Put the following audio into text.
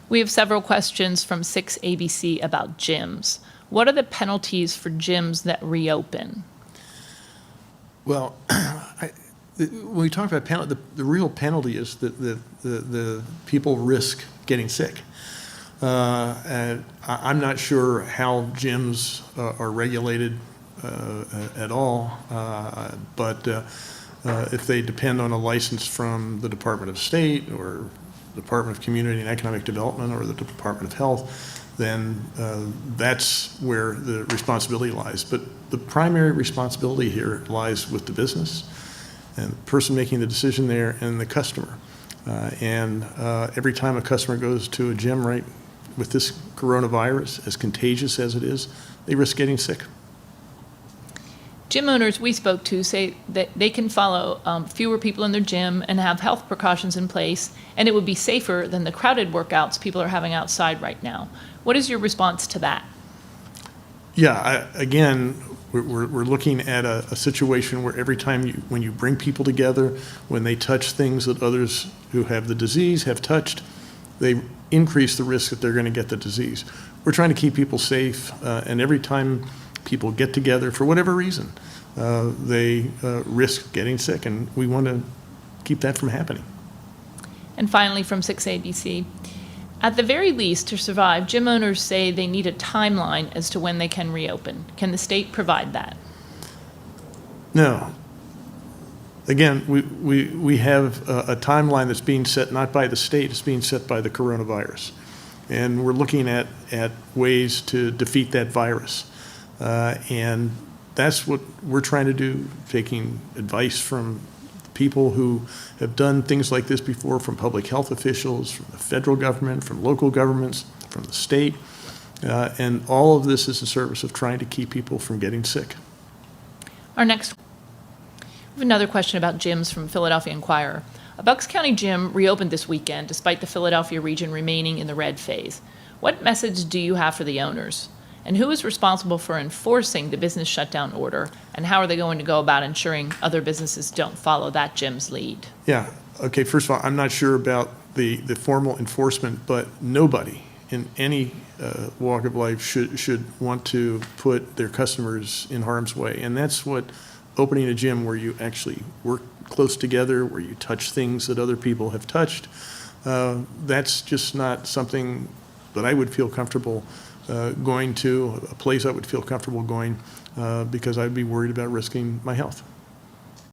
We have several questions from 6ABC about gyms. What are the penalties for gyms that reopen? Well, when we talk about penalty, the real penalty is that the people risk getting sick. And I'm not sure how gyms are regulated at all, but if they depend on a license from the Department of State or Department of Community and Economic Development or the Department of Health, then that's where the responsibility lies. But the primary responsibility here lies with the business and the person making the decision there and the customer. Every time a customer goes to a gym, right, with this coronavirus, as contagious as it is, they risk getting sick. Gym owners we spoke to say that they can follow fewer people in their gym and have health precautions in place, and it would be safer than the crowded workouts people are having outside right now. What is your response to that? Yeah, again, we're looking at a situation where every time when you bring people together, when they touch things that others who have the disease have touched, they increase the risk that they're going to get the disease. We're trying to keep people safe, and every time people get together for whatever reason, they risk getting sick, and we want to keep that from happening. And finally, from 6ABC, at the very least, to survive, gym owners say they need a timeline as to when they can reopen. Can the state provide that? No. Again, we have a timeline that's being set not by the state, it's being set by the coronavirus. And we're looking at ways to defeat that virus. And that's what we're trying to do, taking advice from people who have done things like this before, from public health officials, from the federal government, from local governments, from the state. And all of this is in service of trying to keep people from getting sick. We have another question about gyms from Philadelphia Inquirer. A Bucks County gym reopened this weekend despite the Philadelphia region remaining in the red phase. What message do you have for the owners? And who is responsible for enforcing the business shutdown order? And how are they going to go about ensuring other businesses don't follow that gym's lead? Yeah, okay, first of all, I'm not sure about the formal enforcement, but nobody in any walk of life should want to put their customers in harm's way. And that's what opening a gym where you actually work close together, where you touch things that other people have touched, that's just not something that I would feel comfortable going to, a place I would feel comfortable going, because I'd be worried about risking my health.